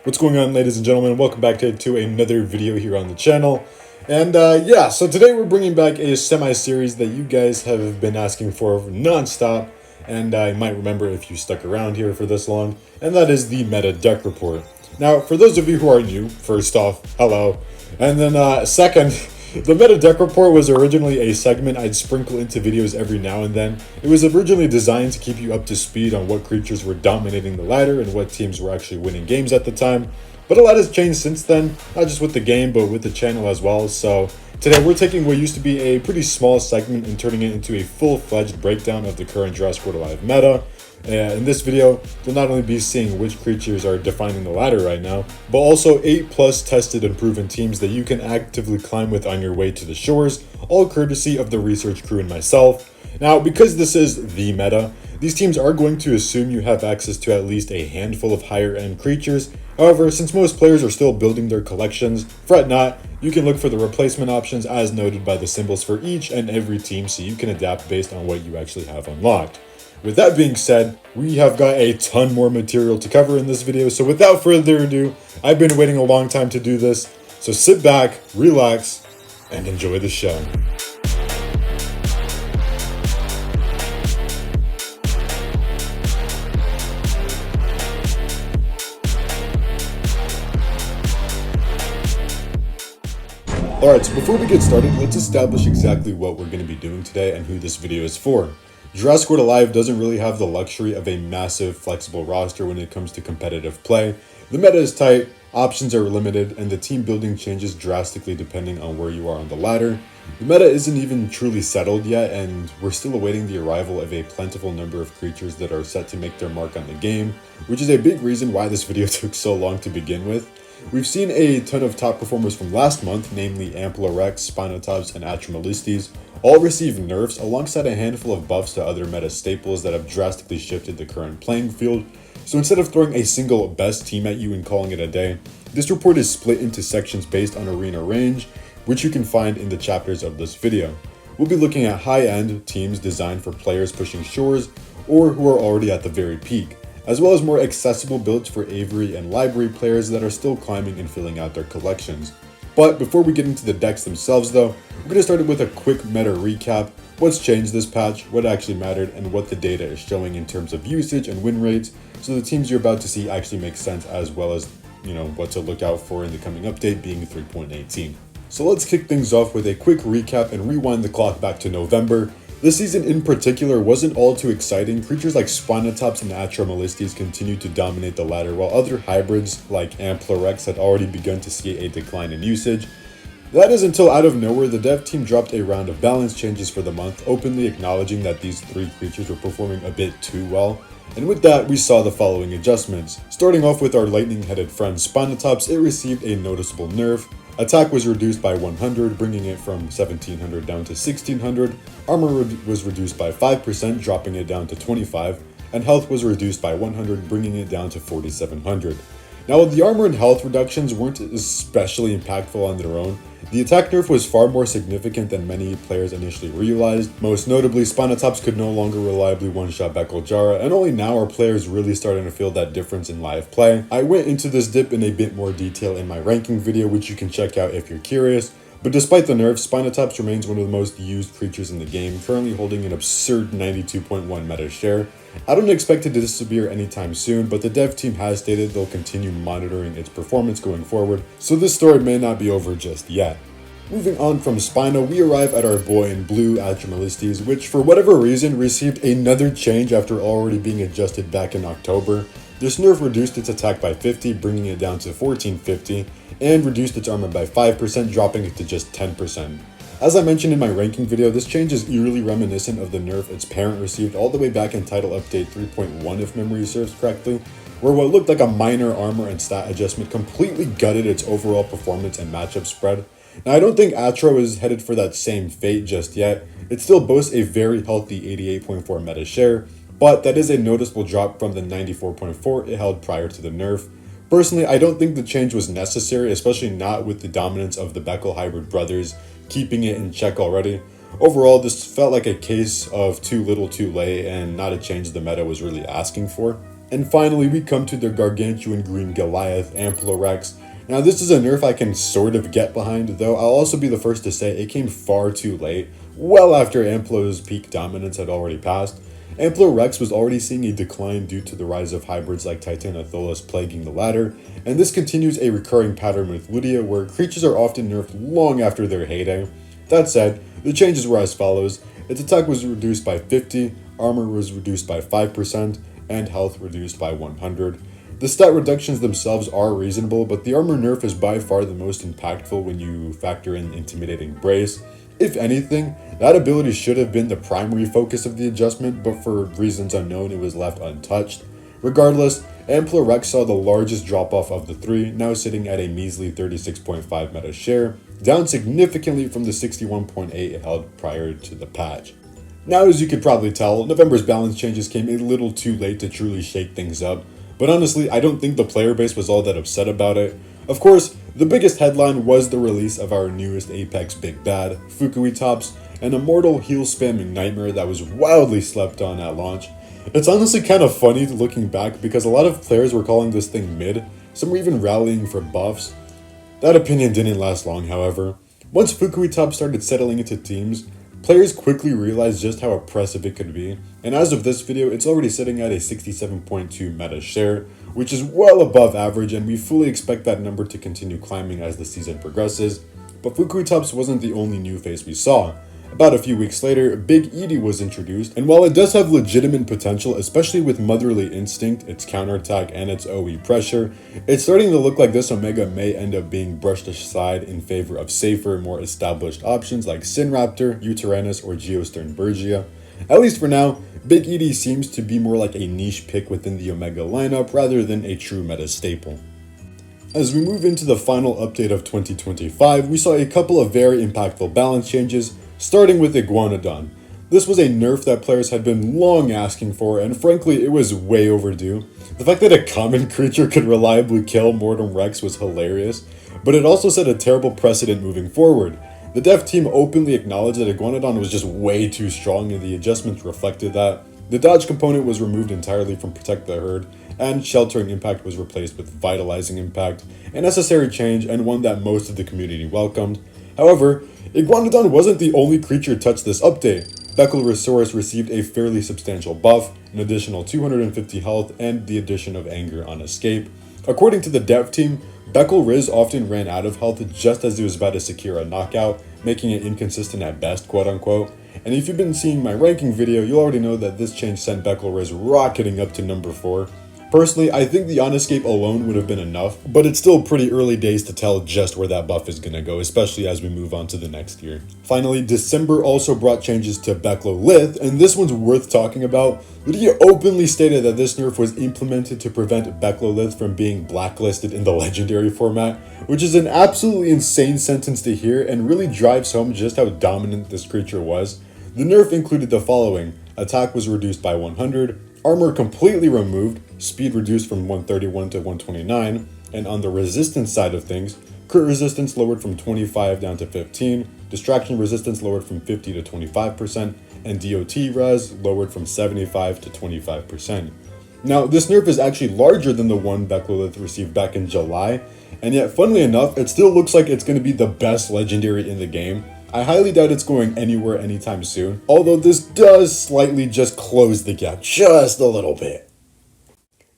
What's going on, ladies and gentlemen? Welcome back to another video here on the channel. And yeah, so today we're bringing back a semi-series that you guys have been asking for non-stop, and I might remember if you stuck around here for this long, and that is the Meta Deck Report. Now, for those of you who are new, first off, hello. And then second, the Meta Deck Report was originally a segment I'd sprinkle into videos every now and then. It was originally designed to keep you up to speed on what creatures were dominating the ladder and what teams were actually winning games at the time. But a lot has changed since then, not just with the game, but with the channel as well. So today we're taking what used to be a pretty small segment and turning it into a full-fledged breakdown of the current Jurassic World Alive meta. In this video, you'll not only be seeing which creatures are defining the ladder right now, but also 8+ tested and proven teams that you can actively climb with on your way to the shores, all courtesy of the research crew and myself. Now, because this is the meta, these teams are going to assume you have access to at least a handful of higher end creatures. However, since most players are still building their collections, fret not, you can look for the replacement options as noted by the symbols for each and every team so you can adapt based on what you actually have unlocked. With that being said, we have got a ton more material to cover in this video, so without further ado, I've been waiting a long time to do this, so sit back, relax, and enjoy the show. Alright, so before we get started, let's establish exactly what we're going to be doing today and who this video is for. Jurassic World Alive doesn't really have the luxury of a massive, flexible roster when it comes to competitive play. The meta is tight, options are limited, and the team building changes drastically depending on where you are on the ladder. The meta isn't even truly settled yet, and we're still awaiting the arrival of a plentiful number of creatures that are set to make their mark on the game, which is a big reason why this video took so long to begin with. We've seen a ton of top performers from last month, namely PickleRick, Spinotops, and Atromalistes, all receive nerfs alongside a handful of buffs to other meta staples that have drastically shifted the current playing field. So instead of throwing a single best team at you and calling it a day, this report is split into sections based on arena range, which you can find in the chapters of this video. We'll be looking at high-end teams designed for players pushing shores or who are already at the very peak, as well as more accessible builds for Aviary and Library players that are still climbing and filling out their collections. But before we get into the decks themselves though, we're going to start with a quick meta recap, what's changed this patch, what actually mattered, and what the data is showing in terms of usage and win rates, so the teams you're about to see actually make sense, as well as, what to look out for in the coming update being 3.18. So let's kick things off with a quick recap and rewind the clock back to November. This season in particular wasn't all too exciting. Creatures like Spinotops and Atromalistes continued to dominate the ladder, while other hybrids like PickleRick had already begun to see a decline in usage. That is until out of nowhere, the dev team dropped a round of balance changes for the month, openly acknowledging that these three creatures were performing a bit too well. And with that, we saw the following adjustments. Starting off with our lightning-headed friend Spinotops, it received a noticeable nerf. Attack was reduced by 100, bringing it from 1700 down to 1600. Armor was reduced by 5%, dropping it down to 25. And health was reduced by 100, bringing it down to 4700. Now, while the armor and health reductions weren't especially impactful on their own, the attack nerf was far more significant than many players initially realized. Most notably, Spinotops could no longer reliably one-shot Jara, and only now are players really starting to feel that difference in live play. I went into this dip in a bit more detail in my ranking video, which you can check out if you're curious. But despite the nerfs, Spinotops remains one of the most used creatures in the game, currently holding an absurd 92.1 meta share. I don't expect it to disappear anytime soon, but the dev team has stated they'll continue monitoring its performance going forward, so this story may not be over just yet. Moving on from Spino, we arrive at our boy in blue, Atromalistes, which for whatever reason received another change after already being adjusted back in October. This nerf reduced its attack by 50, bringing it down to 1450, and reduced its armor by 5%, dropping it to just 10%. As I mentioned in my ranking video, this change is eerily reminiscent of the nerf its parent received all the way back in Title Update 3.1 if memory serves correctly, where what looked like a minor armor and stat adjustment completely gutted its overall performance and matchup spread. Now, I don't think Atro is headed for that same fate just yet. It still boasts a very healthy 88.4 meta share, but that is a noticeable drop from the 94.4 it held prior to the nerf. Personally, I don't think the change was necessary, especially not with the dominance of the Beckel hybrid brothers keeping it in check already. Overall, this felt like a case of too little too late and not a change the meta was really asking for. And finally, we come to the gargantuan green Goliath, PickleRick. Now this is a nerf I can sort of get behind, though I'll also be the first to say it came far too late, well after Amplo's peak dominance had already passed. PickleRick was already seeing a decline due to the rise of hybrids like Titanotholus plaguing the latter, and this continues a recurring pattern with Ludia where creatures are often nerfed long after their heyday. That said, the changes were as follows: its attack was reduced by 50, armor was reduced by 5%, and health reduced by 100. The stat reductions themselves are reasonable, but the armor nerf is by far the most impactful when you factor in Intimidating Brace. If anything, that ability should have been the primary focus of the adjustment, but for reasons unknown it was left untouched. Regardless, PickleRick saw the largest drop-off of the three, now sitting at a measly 36.5 meta share, down significantly from the 61.8 it held prior to the patch. Now, as you could probably tell, November's balance changes came a little too late to truly shake things up, but honestly, I don't think the player base was all that upset about it. Of course, the biggest headline was the release of our newest Apex Big Bad, Fukuitops, an immortal heal-spamming nightmare that was wildly slept on at launch. It's honestly kind of funny looking back because a lot of players were calling this thing mid, some were even rallying for buffs. That opinion didn't last long, however. Once Fukuitops started settling into teams, players quickly realized just how oppressive it could be, and as of this video, it's already sitting at a 67.2 meta share, which is well above average, and we fully expect that number to continue climbing as the season progresses. But Fukuitops wasn't the only new face we saw. About a few weeks later, Big Edie was introduced, and while it does have legitimate potential, especially with Motherly Instinct, its counterattack, and its OE pressure, it's starting to look like this Omega may end up being brushed aside in favor of safer, more established options like Sinraptor, Uteranus, or Geosternbergia. At least for now, Big Edie seems to be more like a niche pick within the Omega lineup rather than a true meta staple. As we move into the final update of 2025, we saw a couple of very impactful balance changes, starting with Iguanodon. This was a nerf that players had been long asking for, and frankly, it was way overdue. The fact that a common creature could reliably kill Mortem Rex was hilarious, but it also set a terrible precedent moving forward. The dev team openly acknowledged that Iguanodon was just way too strong, and the adjustments reflected that. The dodge component was removed entirely from Protect the Herd, and Sheltering Impact was replaced with Vitalizing Impact, a necessary change and one that most of the community welcomed. However, Iguanodon wasn't the only creature touched this update. Becklerosaurus received a fairly substantial buff, an additional 250 health, and the addition of Anger on Escape. According to the dev team, Beckle often ran out of health just as he was about to secure a knockout, making it inconsistent at best, quote unquote. And if you've been seeing my ranking video, you'll already know that this change sent Beckle rocketing up to number 4. Personally, I think the On Escape alone would have been enough, but it's still pretty early days to tell just where that buff is gonna go, especially as we move on to the next year. Finally, December also brought changes to Becklolith, and this one's worth talking about. Ludia openly stated that this nerf was implemented to prevent Becklolith from being blacklisted in the legendary format, which is an absolutely insane sentence to hear and really drives home just how dominant this creature was. The nerf included the following: attack was reduced by 100, armor completely removed, speed reduced from 131 to 129, and on the resistance side of things, crit resistance lowered from 25 down to 15, distraction resistance lowered from 50 to 25%, and DOT res lowered from 75 to 25%. Now, this nerf is actually larger than the one Becklolith received back in July, and yet, funnily enough, it still looks like it's going to be the best legendary in the game. I highly doubt it's going anywhere anytime soon, although this does slightly just close the gap just a little bit.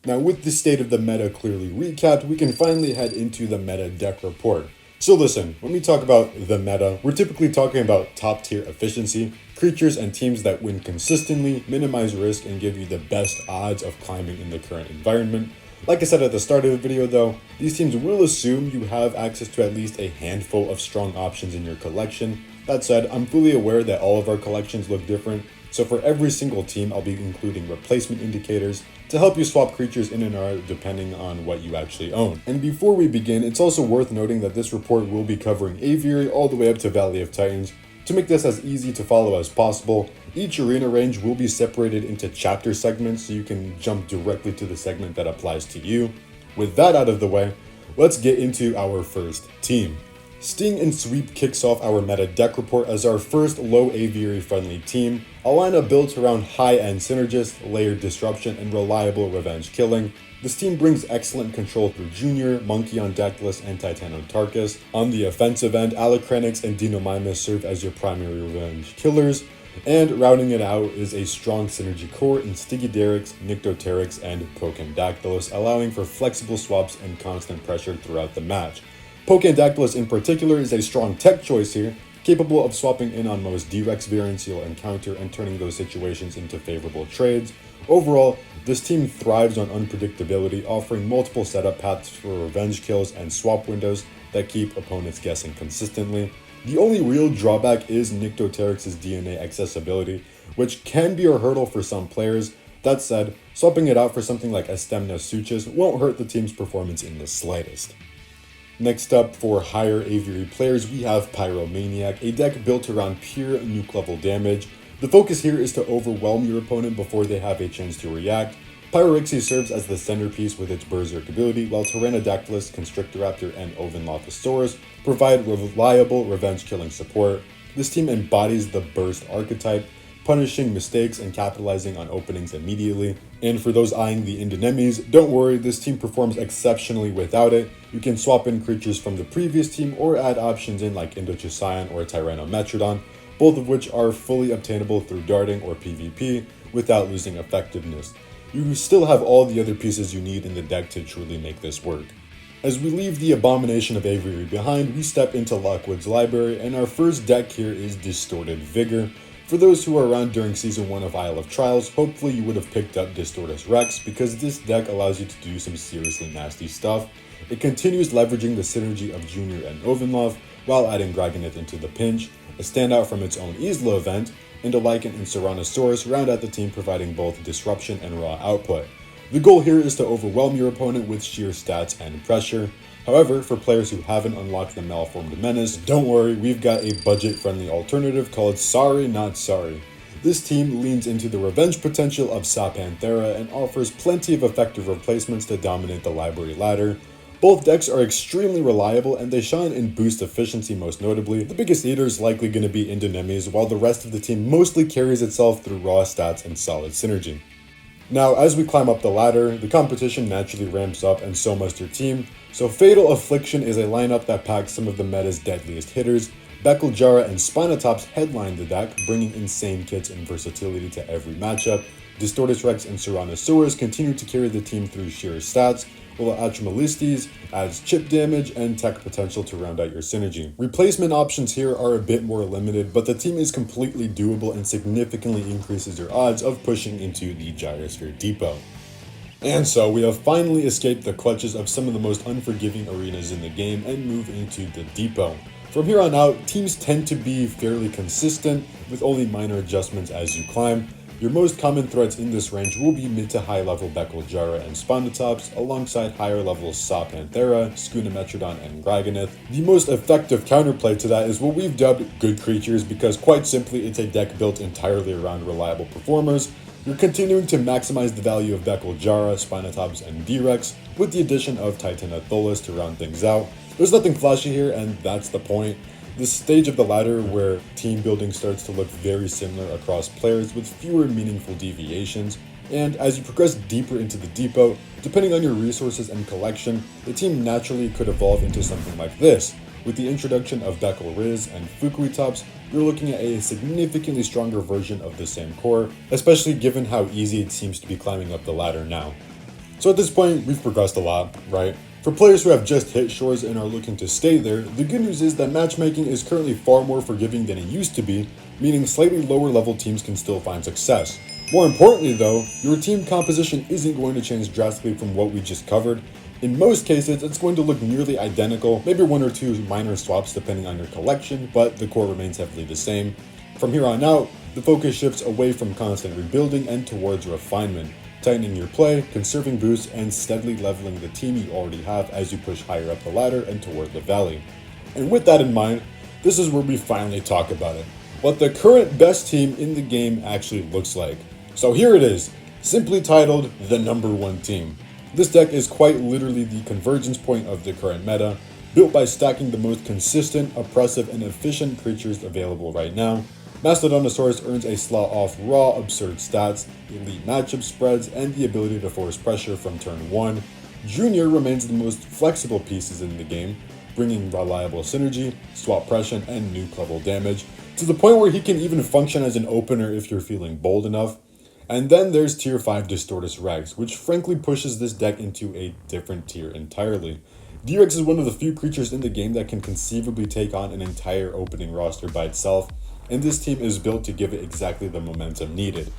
Now, with the state of the meta clearly recapped, we can finally head into the meta deck report. So listen, when we talk about the meta, we're typically talking about top tier efficiency, creatures and teams that win consistently, minimize risk, and give you the best odds of climbing in the current environment. Like I said at the start of the video though, these teams will assume you have access to at least a handful of strong options in your collection. That said, I'm fully aware that all of our collections look different, so for every single team I'll be including replacement indicators to help you swap creatures in and out depending on what you actually own. And before we begin, it's also worth noting that this report will be covering Aviary all the way up to Valley of Titans. To make this as easy to follow as possible, each arena range will be separated into chapter segments so you can jump directly to the segment that applies to you. With that out of the way, let's get into our first team. Sting and Sweep kicks off our meta deck report as our first low aviary friendly team, a lineup built around high-end synergist, layered disruption, and reliable revenge killing. This team brings excellent control through Junior, Monkey on Deckless, and Titanotarchus. On the offensive end, Alacranix and Denomimus serve as your primary revenge killers, and rounding it out is a strong synergy core in Stygiderix, Nyctoterix, and Pokemdactylus, allowing for flexible swaps and constant pressure throughout the match. Pokemdactylus in particular is a strong tech choice here, capable of swapping in on most D-Rex variants you'll encounter and turning those situations into favorable trades. Overall, this team thrives on unpredictability, offering multiple setup paths for revenge kills and swap windows that keep opponents guessing consistently. The only real drawback is Nyctoterix's DNA accessibility, which can be a hurdle for some players. That said, swapping it out for something like Astemna Suchus won't hurt the team's performance in the slightest. Next up, for higher aviary players, we have Pyromaniac, a deck built around pure nuke level damage. The focus here is to overwhelm your opponent before they have a chance to react. Pyrorixy serves as the centerpiece with its Berserk ability, while Tyrannodactylus, Constrictoraptor, and Ovenlothosaurus provide reliable revenge-killing support. This team embodies the burst archetype, punishing mistakes and capitalizing on openings immediately. And for those eyeing the Indonemes, don't worry, this team performs exceptionally without it. You can swap in creatures from the previous team or add options in like Indochuseion or Tyrannometrodon, both of which are fully obtainable through darting or PvP without losing effectiveness. You still have all the other pieces you need in the deck to truly make this work. As we leave the abomination of Aviary behind, we step into Lockwood's library, and our first deck here is Distorted Vigor. For those who were around during Season 1 of Isle of Trials, hopefully you would have picked up Distortus Rex, because this deck allows you to do some seriously nasty stuff. It continues leveraging the synergy of Junior and Ovenlov, while adding Dragonith into the pinch, a standout from its own Isla event, and a Lycan and Serranosaurus round out the team, providing both disruption and raw output. The goal here is to overwhelm your opponent with sheer stats and pressure. However, for players who haven't unlocked the Malformed Menace, don't worry, we've got a budget-friendly alternative called Sorry Not Sorry. This team leans into the revenge potential of Sapanthera and offers plenty of effective replacements to dominate the library ladder. Both decks are extremely reliable, and they shine in boost efficiency most notably. The biggest eater is likely going to be Indonemes, while the rest of the team mostly carries itself through raw stats and solid synergy. Now, as we climb up the ladder, the competition naturally ramps up, and so must your team. So Fatal Affliction is a lineup that packs some of the meta's deadliest hitters. Bekel'Jara and Spinotops headline the deck, bringing insane kits and versatility to every matchup. Distortus Rex and Serranosaurus continue to carry the team through sheer stats, while Atremalistes adds chip damage and tech potential to round out your synergy. Replacement options here are a bit more limited, but the team is completely doable and significantly increases your odds of pushing into the Gyrosphere Depot. And so we have finally escaped the clutches of some of the most unforgiving arenas in the game and move into the Depot. From here on out, teams tend to be fairly consistent, with only minor adjustments as you climb. Your most common threats in this range will be mid to high level Bekel'Jara and Spinotops, alongside higher levels Sapanthera, Skunametrodon, and Dragonith. The most effective counterplay to that is what we've dubbed Good Creatures, because quite simply it's a deck built entirely around reliable performers. You're continuing to maximize the value of Bekel'Jara, Spinotops, and D-Rex, with the addition of Titanotarchus to round things out. There's nothing flashy here, and that's the point. This stage of the ladder where team building starts to look very similar across players with fewer meaningful deviations, and as you progress deeper into the depot, depending on your resources and collection, the team naturally could evolve into something like this. With the introduction of BekelRiz and Fukuitops, you're looking at a significantly stronger version of the same core, especially given how easy it seems to be climbing up the ladder now. So at this point, we've progressed a lot, right? For players who have just hit shores and are looking to stay there, the good news is that matchmaking is currently far more forgiving than it used to be, meaning slightly lower level teams can still find success. More importantly though, your team composition isn't going to change drastically from what we just covered. In most cases, it's going to look nearly identical, maybe one or two minor swaps depending on your collection, but the core remains heavily the same. From here on out, the focus shifts away from constant rebuilding and towards refinement, tightening your play, conserving boosts, and steadily leveling the team you already have as you push higher up the ladder and toward the valley. And with that in mind, this is where we finally talk about it, what the current best team in the game actually looks like. So here it is, simply titled the number one team. This deck is quite literally the convergence point of the current meta. built by stacking the most consistent, oppressive, and efficient creatures available right now. Mastodontosaurus earns a slot off raw, absurd stats, elite matchup spreads, and the ability to force pressure from turn 1. Junior remains the most flexible pieces in the game, bringing reliable synergy, swap pressure, and nuke level damage, to the point where he can even function as an opener if you're feeling bold enough. And then there's tier 5 Distortus Rex, which frankly pushes this deck into a different tier entirely. D-Rex is one of the few creatures in the game that can conceivably take on an entire opening roster by itself, and this team is built to give it exactly the momentum needed.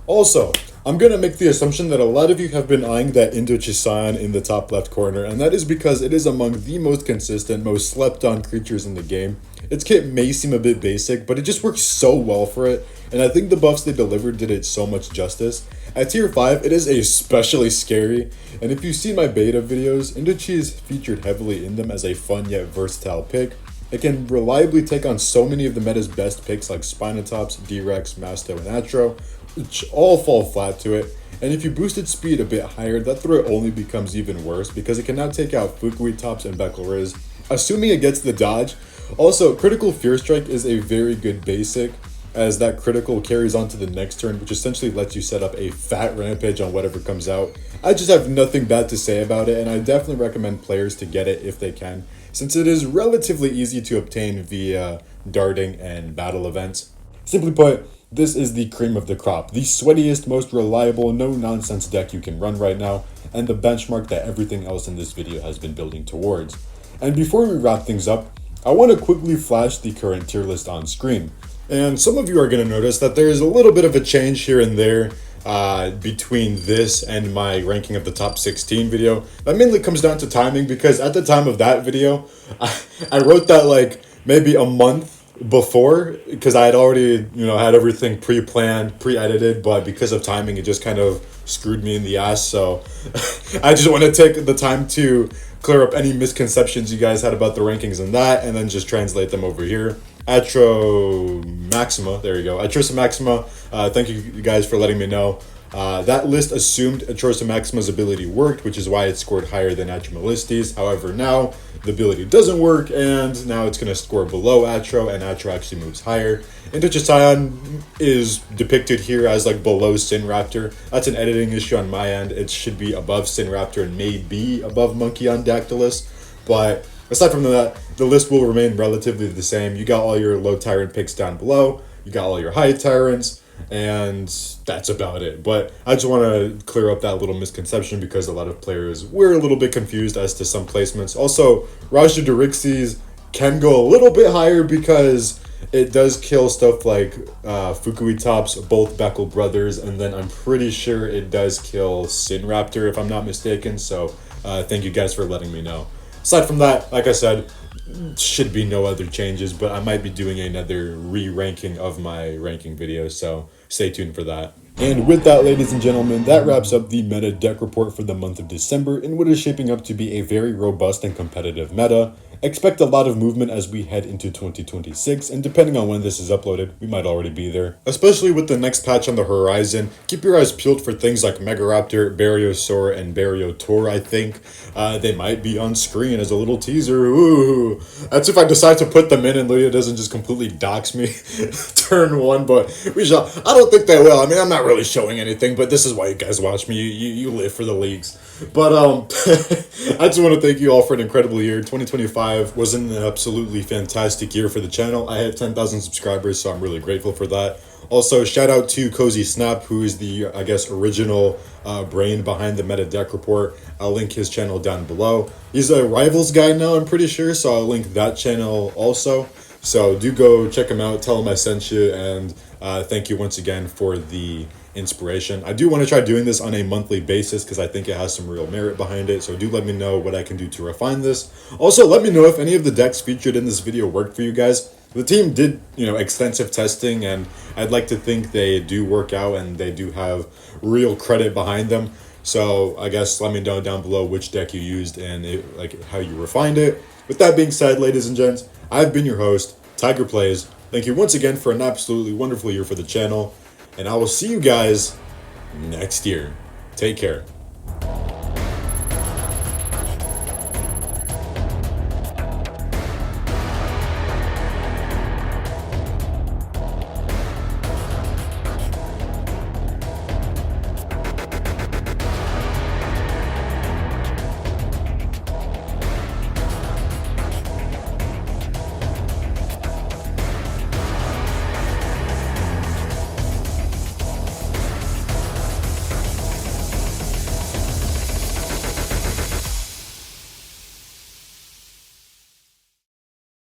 Also, I'm going to make the assumption that a lot of you have been eyeing that Indochine in the top left corner, and that is because it is among the most consistent, most slept on creatures in the game. Its kit may seem a bit basic, but it just works so well for it, and I think the buffs they delivered did it so much justice. At tier 5, it is especially scary, and if you've seen my beta videos, Indochi is featured heavily in them as a fun yet versatile pick. It can reliably take on so many of the meta's best picks like Spinotops, D-Rex, Masto, and Atro, which all fall flat to it, and if you boost its speed a bit higher, that threat only becomes even worse because it can now take out Fukuitops and PickleRick, assuming it gets the dodge. Also, Critical Fear Strike is a very good basic, as that critical carries on to the next turn, which essentially lets you set up a fat rampage on whatever comes out. I just have nothing bad to say about it, and I definitely recommend players to get it if they can, since it is relatively easy to obtain via darting and battle events. Simply put, this is the cream of the crop, the sweatiest, most reliable, no-nonsense deck you can run right now, and the benchmark that everything else in this video has been building towards. And before we wrap things up, I want to quickly flash the current tier list on screen. And some of you are going to notice that there is a little bit of a change here and there between this and my ranking of the top 16 video. That mainly comes down to timing, because at the time of that video, I wrote that like maybe a month before, because I had already, had everything pre-planned, pre-edited, but because of timing, it just kind of screwed me in the ass. So I just want to take the time to clear up any misconceptions you guys had about the rankings and that, and then just translate them over here. Atro Maxima, there you go. Atrosa Maxima, thank you guys for letting me know. That list assumed Atrosa Maxima's ability worked, which is why it scored higher than Atromelistes. However, now the ability doesn't work, and now it's going to score below Atro, and Atro actually moves higher. Indochine is depicted here as like below Sinraptor. That's an editing issue on my end. It should be above Sinraptor and maybe above Monkey on Dactylus, but aside from that, the list will remain relatively the same. You got all your low tyrant picks down below, you got all your high tyrants, and that's about it. But I just want to clear up that little misconception because a lot of players were a little bit confused as to some placements. Also, Rajadorixes can go a little bit higher because it does kill stuff like Fukuitops, both Beckel brothers, and then I'm pretty sure it does kill Sinraptor if I'm not mistaken. So thank you guys for letting me know. Aside from that, like I said, should be no other changes, but I might be doing another re-ranking of my ranking video, so stay tuned for that. And with that, ladies and gentlemen, that wraps up the meta deck report for the month of December in what is shaping up to be a very robust and competitive meta. Expect a lot of movement as we head into 2026, and depending on when this is uploaded, we might already be there. Especially with the next patch on the horizon, keep your eyes peeled for things like Megaraptor, Bariosaur, and Bariotor, I think. They might be on screen as a little teaser. Ooh, that's if I decide to put them in and Lydia doesn't just completely dox me turn 1, but we shall. I don't think they will. I mean, I'm not really showing anything, but this is why you guys watch me. You live for the leagues. But I just want to thank you all for an incredible year. 2025 was an absolutely fantastic year for the channel. I had 10,000 subscribers, so I'm really grateful for that. Also, shout out to CozySnap, who is the, I guess, original brain behind the meta deck report. I'll link his channel down below. He's a Rivals guy now, I'm pretty sure, so I'll link that channel also. So do go check him out, tell him I sent you, and thank you once again for the inspiration. I do want to try doing this on a monthly basis because I think it has some real merit behind it, so do let me know what I can do to refine this. Also, let me know if any of the decks featured in this video worked for you guys. The team did, extensive testing, and I'd like to think they do work out and they do have real credit behind them. So I guess let me know down below which deck you used and how you refined it. With that being said, ladies and gents, I've been your host, Tiger Plays. Thank you once again for an absolutely wonderful year for the channel, and I will see you guys next year. Take care.